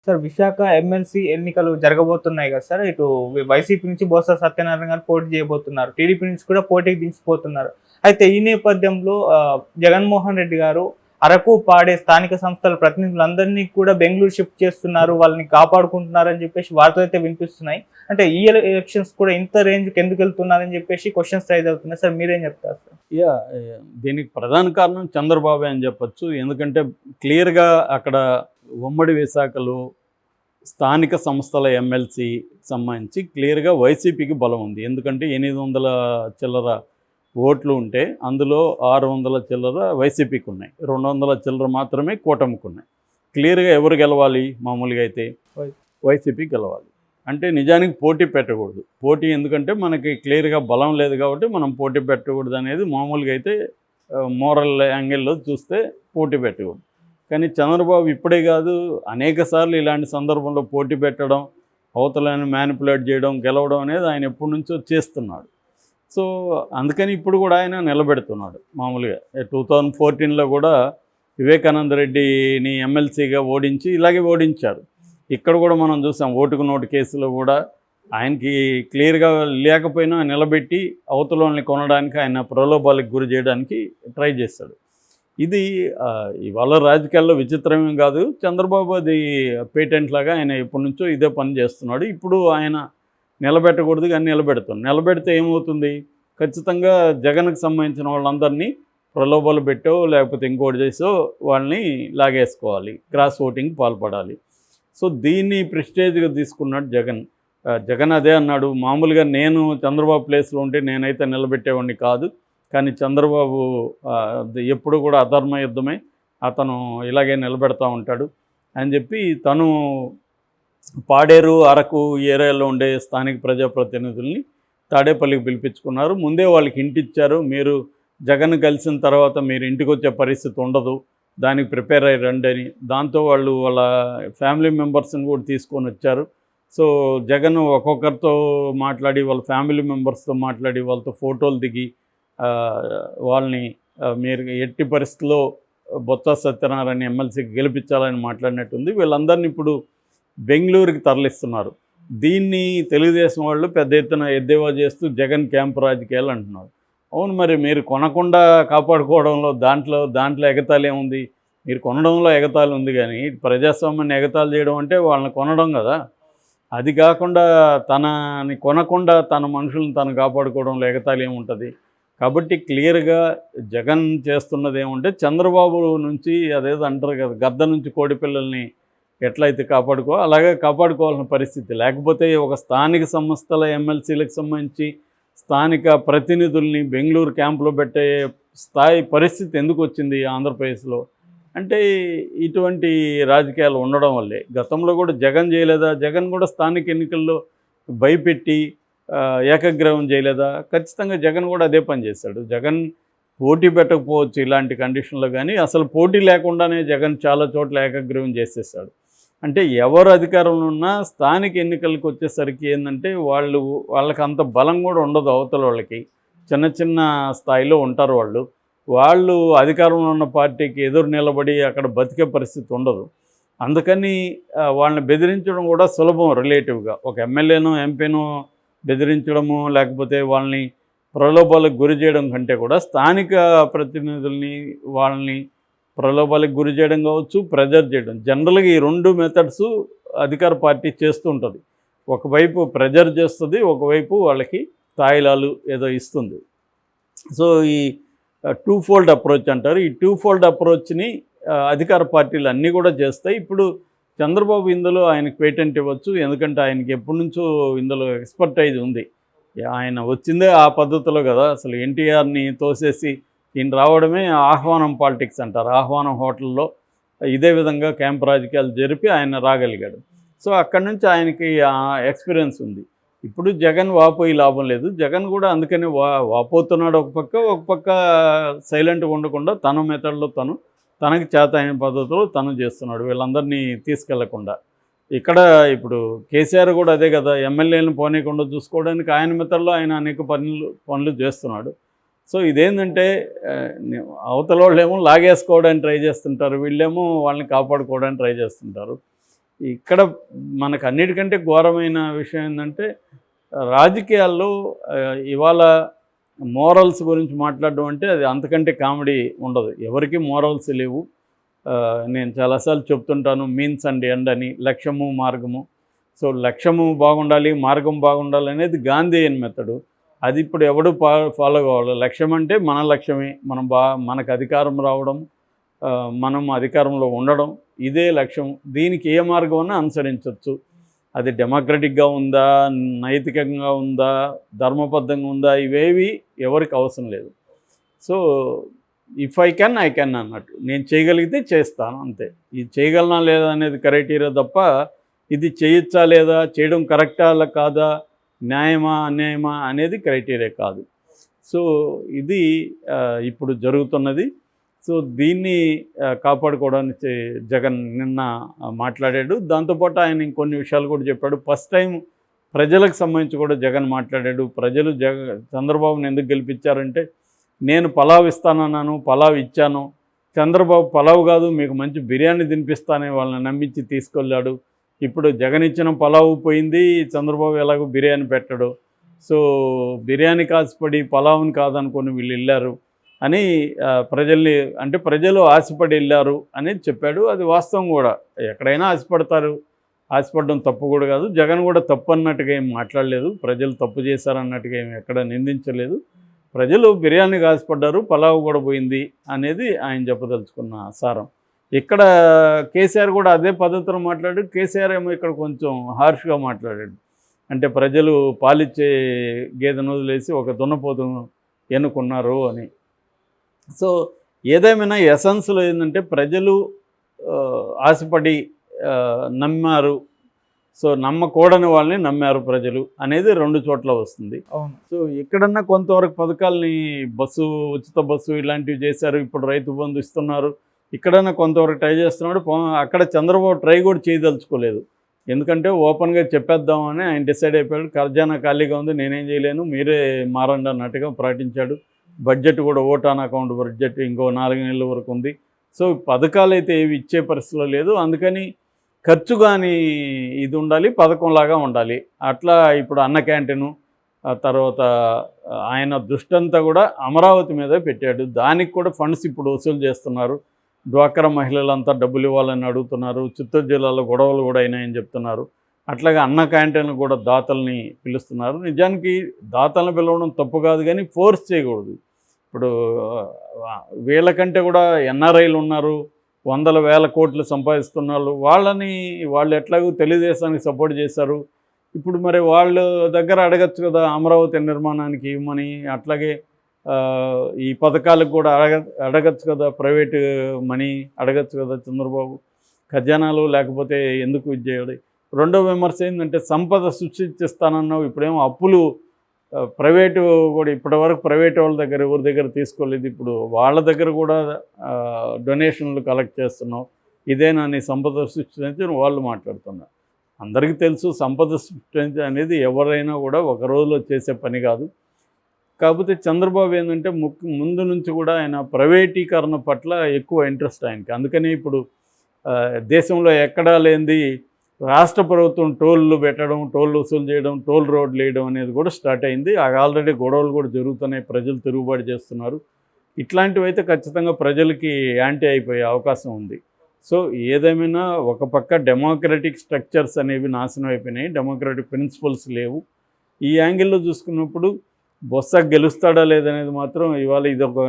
Sir Visakha MLC ఎన్నికలు జరగబోతున్నాయి కదా సార్. ఇటు వైసీపీ నుంచి బొత్స సత్యనారాయణ గారు పోటీ చేయబోతున్నారు. టీడీపీ నుంచి కూడా పోటీకి దించిపోతున్నారు. అయితే ఈ నేపథ్యంలో జగన్మోహన్ రెడ్డి గారు అరకు, పాడే స్థానిక సంస్థల ప్రతినిధులందరినీ కూడా బెంగళూరు షిఫ్ట్ చేస్తున్నారు, వాళ్ళని కాపాడుకుంటున్నారు అని చెప్పేసి వార్తలు అయితే వినిపిస్తున్నాయి. అంటే ఈ ఎలక్షన్స్ కూడా ఇంత రేంజ్కి ఎందుకు వెళ్తున్నారని చెప్పేసి క్వశ్చన్స్ రైజ్ అవుతున్నాయి సార్. మీరేం చెప్తారు సార్? యా దీనికి ప్రధాన కారణం చంద్రబాబు అని చెప్పొచ్చు. ఎందుకంటే క్లియర్గా అక్కడ ఉమ్మడి విశాఖలో స్థానిక సంస్థల ఎమ్మెల్సీ సంబంధించి క్లియర్గా వైసీపీకి బలం ఉంది. ఎందుకంటే 800 చిల్లర ఓట్లు ఉంటే అందులో 600 చిల్లర వైసీపీకి ఉన్నాయి, 200 చిల్లర మాత్రమే కూటమికి ఉన్నాయి. క్లియర్గా ఎవరు గెలవాలి? మామూలుగా అయితే వైసీపీ గెలవాలి. అంటే నిజానికి పోటీ పెట్టకూడదు. పోటీ ఎందుకంటే మనకి క్లియర్గా బలం లేదు కాబట్టి మనం పోటీ పెట్టకూడదు అనేది మామూలుగా అయితే మోరల్ యాంగిల్లో చూస్తే పోటీ పెట్టకూడదు. కానీ చంద్రబాబు ఇప్పుడే కాదు, అనేక సార్లు ఇలాంటి సందర్భంలో పోటీ పెట్టడం, అవతలని మ్యానిపులేట్ చేయడం, గెలవడం అనేది ఆయన ఎప్పటి నుంచో చేస్తున్నాడు. సో అందుకని ఇప్పుడు కూడా ఆయన నిలబెడుతున్నాడు. మామూలుగా 2014లో కూడా వివేకానంద రెడ్డిని ఎమ్మెల్సీగా ఓడించి ఇలాగే ఓడించారు. ఇక్కడ కూడా మనం చూసాం ఓటుకు నోటు కేసులో కూడా ఆయనకి క్లియర్గా లేకపోయినా నిలబెట్టి అవతలని కొనడానికి, ఆయన ప్రలోభాలకు గురి చేయడానికి ట్రై చేశాడు. ఇది ఇవాళ రాజకీయాల్లో విచిత్రమేం కాదు. చంద్రబాబు అది పేటెంట్ లాగా ఆయన ఎప్పటి నుంచో ఇదే పని చేస్తున్నాడు. ఇప్పుడు ఆయన నిలబెట్టకూడదు కానీ నిలబెడితే ఏమవుతుంది? ఖచ్చితంగా జగన్కి సంబంధించిన వాళ్ళందరినీ ప్రలోభాలు పెట్టో లేకపోతే ఇంకోటి చేసో వాళ్ళని లాగేసుకోవాలి, క్రాస్ ఓటింగ్ పాల్పడాలి. సో దీన్ని ప్రెస్టేజ్గా తీసుకున్నాడు జగన్. జగన్ అదే అన్నాడు, మామూలుగా నేను చంద్రబాబు ప్లేస్లో ఉంటే నేనైతే నిలబెట్టేవాడిని కాదు, కానీ చంద్రబాబు ఎప్పుడు కూడా అధర్మ యుద్ధమే, అతను ఇలాగే నిలబెడతా ఉంటాడు అని చెప్పి తను పాడేరు, అరకు ఏరియాలో ఉండే స్థానిక ప్రజాప్రతినిధుల్ని తాడేపల్లికి పిలిపించుకున్నారు. ముందే వాళ్ళకి హింట్ ఇచ్చారు, మీరు జగన్ కలిసిన తర్వాత మీరు ఇంటికి వచ్చే పరిస్థితి ఉండదు, దానికి ప్రిపేర్ అయ్యి రండి అని. దాంతో వాళ్ళు వాళ్ళ ఫ్యామిలీ మెంబర్స్ని కూడా తీసుకొని వచ్చారు. సో జగన్ ఒక్కొక్కరితో మాట్లాడి, వాళ్ళ ఫ్యామిలీ మెంబర్స్తో మాట్లాడి, వాళ్ళతో ఫోటోలు దిగి వాళ్ళని మీరు ఎట్టి పరిస్థితుల్లో బొత్స సత్యనారాయణ ఎమ్మెల్సీకి గెలిపించాలని మాట్లాడినట్టుంది. వీళ్ళందరినీ ఇప్పుడు బెంగళూరుకి తరలిస్తున్నారు. దీన్ని తెలుగుదేశం వాళ్ళు పెద్ద ఎత్తున ఎద్దేవా చేస్తూ జగన్ క్యాంపు రాజకీయాలు అంటున్నారు. అవును, మరి మీరు కొనకుండా కాపాడుకోవడంలో దాంట్లో ఎగతాళి ఏముంది? మీరు కొనడంలో ఎగతాళి ఉంది, కానీ ప్రజాస్వామ్యాన్ని ఎగతాళి చేయడం అంటే వాళ్ళని కొనడం కదా. అది కాకుండా తనని కొనకుండా తన మనుషులను తను కాపాడుకోవడంలో ఎగతాళి ఏముంటుంది? కాబట్టి క్లియర్గా జగన్ చేస్తున్నది ఏముంటే చంద్రబాబు నుంచి అదేదో అంటారు కదా, గద్ద నుంచి కోడి పిల్లల్ని ఎట్లయితే అలాగే కాపాడుకోవాల్సిన పరిస్థితి. లేకపోతే ఒక స్థానిక సంస్థల ఎమ్మెల్సీలకు సంబంధించి స్థానిక ప్రతినిధుల్ని బెంగళూరు క్యాంపులో పెట్టే స్థాయి పరిస్థితి ఎందుకు వచ్చింది ఆంధ్రప్రదేశ్లో? అంటే ఇటువంటి రాజకీయాలు ఉండడం వల్లే. గతంలో కూడా జగన్ చేయలేదా? జగన్ కూడా స్థానిక ఎన్నికల్లో భయపెట్టి ఏకగ్రీవం చేయలేదా? ఖచ్చితంగా జగన్ కూడా అదే పని చేశాడు. జగన్ పోటీ పెట్టకపోవచ్చు ఇలాంటి కండిషన్లో, కానీ అసలు పోటీ లేకుండానే జగన్ చాలా చోట్ల ఏకగ్రీవం చేసేసాడు. అంటే ఎవరు అధికారంలో ఉన్నా స్థానిక ఎన్నికలకు వచ్చేసరికి ఏంటంటే వాళ్ళకి అంత బలం కూడా ఉండదు. అవతల వాళ్ళకి చిన్న చిన్న స్థాయిలో ఉంటారు వాళ్ళు అధికారంలో ఉన్న పార్టీకి ఎదురు నిలబడి అక్కడ బతికే పరిస్థితి ఉండదు. అందుకని వాళ్ళని బెదిరించడం కూడా సులభం రిలేటివ్గా. ఒక ఎమ్మెల్యేనో ఎంపీనో బెదిరించడము, లేకపోతే వాళ్ళని ప్రలోభాలకు గురి చేయడం కంటే కూడా స్థానిక ప్రతినిధుల్ని వాళ్ళని ప్రలోభాలకు గురి చేయడం కావచ్చు, ప్రెజర్ చేయడం. జనరల్గా ఈ 2 మెథడ్స్ అధికార పార్టీ చేస్తూ ఉంటుంది. ఒకవైపు ప్రెజర్ చేస్తుంది, ఒకవైపు వాళ్ళకి తాయిలాలు ఏదో ఇస్తుంది. సో ఈ 2-fold అప్రోచ్ అంటారు. ఈ 2-fold అప్రోచ్ని అధికార పార్టీలు అన్నీ కూడా చేస్తాయి. ఇప్పుడు చంద్రబాబు ఇందులో ఆయనకు పేటెంట్ ఇవ్వచ్చు, ఎందుకంటే ఆయనకి ఎప్పటి నుంచో ఇందులో ఎక్స్పర్టైజ్ ఉంది. ఆయన వచ్చిందే ఆ పద్ధతిలో కదా. అసలు ఎన్టీఆర్ని తోసేసి ఈయన రావడమే ఆహ్వానం పాలిటిక్స్ అంటారు. ఆహ్వానం హోటల్లో ఇదే విధంగా క్యాంప్ రాజకీయాలు జరిపి ఆయన రాగలిగాడు. సో అక్కడి నుంచి ఆయనకి ఎక్స్పీరియన్స్ ఉంది. ఇప్పుడు జగన్ వాపోయి లాభం లేదు. జగన్ కూడా అందుకని వాపోతున్నాడు. ఒక పక్క సైలెంట్గా ఉండకుండా తన మెథడ్లో తనకి చేత అయిన పద్ధతిలో తను చేస్తున్నాడు, వీళ్ళందరినీ తీసుకెళ్లకుండా. ఇక్కడ ఇప్పుడు కేసీఆర్ కూడా అదే కదా, ఎమ్మెల్యేలను పోనీయకుండా చూసుకోవడానికి ఆయన మెథడ్లో ఆయన అనేక పనులు చేస్తున్నాడు. సో ఇదేంటంటే అవతల వాళ్ళేమో లాగేసుకోవడానికి ట్రై చేస్తుంటారు, వీళ్ళేమో వాళ్ళని కాపాడుకోవడానికి ట్రై చేస్తుంటారు. ఇక్కడ మనకు అన్నిటికంటే ఘోరమైన విషయం ఏంటంటే రాజకీయాల్లో ఇవాళ మోరల్స్ గురించి మాట్లాడడం అంటే అది అంతకంటే కామెడీ ఉండదు. ఎవరికి మోరల్స్ లేవు. నేను చాలాసార్లు చెప్తుంటాను మీన్స్ అండ్ ఎండ్ అని, లక్ష్యము మార్గము. సో లక్ష్యము బాగుండాలి, మార్గం బాగుండాలి అనేది గాంధీయన్ మెథడు. అది ఇప్పుడు ఎవడు ఫాలో కావాలి. లక్ష్యం అంటే మన లక్ష్యమే, మనకు అధికారం రావడం, మనం అధికారంలో ఉండడం, ఇదే లక్ష్యం. దీనికి ఏ మార్గం అన్నా అనుసరించవచ్చు. అది డెమోక్రటిక్గా ఉందా, నైతికంగా ఉందా, ధర్మబద్ధంగా ఉందా, ఇవేవి ఎవరికి అవసరం లేదు. సో ఇఫ్ ఐ కెన్ అన్నట్టు, నేను చేయగలిగితే చేస్తాను అంతే. ఇది చేయగలనా లేదా అనేది క్రైటీరియా తప్ప ఇది చేయొచ్చా లేదా, చేయడం కరెక్టా కాదా, న్యాయమా అన్యాయమా అనేది క్రైటీరియా కాదు. సో ఇది ఇప్పుడు జరుగుతున్నది. సో దీన్ని కాపాడుకోవడానికి జగన్ నిన్న మాట్లాడాడు. దాంతోపాటు ఆయన ఇంకొన్ని విషయాలు కూడా చెప్పాడు. ఫస్ట్ టైం ప్రజలకు సంబంధించి కూడా జగన్ మాట్లాడాడు. ప్రజలు చంద్రబాబుని ఎందుకు గెలిపించారంటే, నేను పలావ్ ఇస్తానన్నాను, పలావ్ ఇచ్చాను. చంద్రబాబు పలావ్ కాదు మీకు మంచి బిర్యానీ తినిపిస్తానని వాళ్ళని నమ్మించి తీసుకెళ్ళాడు. ఇప్పుడు జగన్ ఇచ్చిన పలావు పోయింది, చంద్రబాబు ఎలాగో బిర్యానీ పెట్టడు. సో బిర్యానీ కాసిపడి పలావుని కాదనుకొని వీళ్ళు వెళ్ళారు అని ప్రజల్ని, అంటే ప్రజలు ఆశపడి వెళ్ళారు అనేది చెప్పాడు. అది వాస్తవం కూడా. ఎక్కడైనా ఆశపడతారు, ఆశపడడం తప్పు కూడా కాదు. జగన్ కూడా తప్పు అన్నట్టుగా ఏం మాట్లాడలేదు. ప్రజలు తప్పు చేశారన్నట్టుగా ఏమి ఎక్కడ నిందించలేదు. ప్రజలు బిర్యానీకి ఆశపడ్డారు, పలావు కూడా పోయింది అనేది ఆయన చెప్పదలుచుకున్న సారం. ఇక్కడ కేసీఆర్ కూడా అదే పద్ధతిలో మాట్లాడాడు. కేసీఆర్ ఏమో ఇక్కడ కొంచెం హార్ష్గా మాట్లాడాడు. అంటే ప్రజలు పాలిచ్చే గేదెను వదిలేసి ఒక దున్నపోతును ఎన్నుకున్నారు అని. సో ఏదేమైనా ఎసెన్స్లో ఏంటంటే ప్రజలు ఆశపడి నమ్మారు. సో నమ్మకూడని వాళ్ళని నమ్మారు ప్రజలు అనేది రెండు చోట్ల వస్తుంది. అవును. సో ఎక్కడన్నా కొంతవరకు పథకాలని ఉచిత బస్సు ఇలాంటివి చేశారు. ఇప్పుడు రైతు బంధు ఇస్తున్నారు. ఇక్కడన్నా కొంతవరకు ట్రై చేస్తున్నాడు. అక్కడ చంద్రబాబు ట్రై కూడా చేయదలుచుకోలేదు. ఎందుకంటే ఓపెన్గా చెప్పేద్దామని ఆయన డిసైడ్ అయిపోయాడు. ఖజానా ఖాళీగా ఉంది, నేనేం చేయలేను, మీరే మారండి అన్నట్టుగా ప్రకటించాడు. బడ్జెట్ కూడా ఓటాన్ అకౌంట్ బడ్జెట్ ఇంకో 4 నెలల వరకు ఉంది. సో పథకాలు అయితే ఏవి ఇచ్చే పరిస్థితిలో లేదు. అందుకని ఖర్చు కానీ ఇది ఉండాలి, పథకంలాగా ఉండాలి. అట్లా ఇప్పుడు అన్న క్యాంటీను, తర్వాత ఆయన దృష్టి అంతా కూడా అమరావతి మీదే పెట్టాడు. దానికి కూడా ఫండ్స్ ఇప్పుడు వసూలు చేస్తున్నారు. డ్వాక్రా మహిళలంతా డబ్బులు ఇవ్వాలని అడుగుతున్నారు. చిత్తూరు జిల్లాలో గొడవలు కూడా అయినాయని చెప్తున్నారు. అట్లాగే అన్న క్యాంటీన్లు కూడా దాతల్ని పిలుస్తున్నారు. నిజానికి దాతలను పిలవడం తప్పు కాదు, కానీ ఫోర్స్ చేయకూడదు. ఇప్పుడు వీళ్ళకంటే కూడా ఎన్ఆర్ఐలు ఉన్నారు, 100,000 కోట్లు సంపాదిస్తున్నారు. వాళ్ళు ఎట్లాగో తెలుగుదేశానికి సపోర్ట్ చేశారు. ఇప్పుడు మరి వాళ్ళ దగ్గర అడగచ్చు కదా, అమరావతి నిర్మాణానికి ఇవ్వమని. అట్లాగే ఈ పథకాలకు కూడా అడగచ్చు కదా, ప్రైవేటు మనీ అడగచ్చు కదా చంద్రబాబు. ఖజానాలు లేకపోతే ఎందుకు ఇది చేయాలి. రెండో విమర్శ ఏంటంటే సంపద సృష్టిస్తానన్నావు, ఇప్పుడేమో అప్పులు ప్రైవేటు కూడా ఇప్పటివరకు ప్రైవేట్ వాళ్ళ దగ్గర ఎవరి దగ్గర తీసుకోలేదు. ఇప్పుడు వాళ్ళ దగ్గర కూడా డొనేషన్లు కలెక్ట్ చేస్తున్నావు. ఇదేనా నీ సంపద సృష్టి వాళ్ళు మాట్లాడుతున్నారు. అందరికీ తెలుసు సంపద సృష్టి అనేది ఎవరైనా కూడా ఒక రోజులో చేసే పని కాదు. కాకపోతే చంద్రబాబు ఏంటంటే ముందు నుంచి కూడా ఆయన ప్రైవేటీకరణ పట్ల ఎక్కువ ఇంట్రెస్ట్ ఆయనకి. అందుకని ఇప్పుడు దేశంలో ఎక్కడా లేనిది రాష్ట్ర ప్రభుత్వం టోళ్ళు పెట్టడం, టోళ్ళు వసూలు చేయడం, టోల్ రోడ్లు వేయడం అనేది కూడా స్టార్ట్ అయింది. ఆల్రెడీ గొడవలు కూడా జరుగుతున్నాయి, ప్రజలు తిరుగుబాటు చేస్తున్నారు. ఇట్లాంటివి అయితే ఖచ్చితంగా ప్రజలకి యాంటీ అయిపోయే అవకాశం ఉంది. సో ఏదేమైనా ఒక పక్క డెమోక్రటిక్ స్ట్రక్చర్స్ అనేవి నాశనం అయిపోయినాయి, డెమోక్రటిక్ ప్రిన్సిపల్స్ లేవు. ఈ యాంగిల్లో చూసుకున్నప్పుడు బొత్స గెలుస్తాడా లేదనేది మాత్రం ఇవాళ ఇది ఒక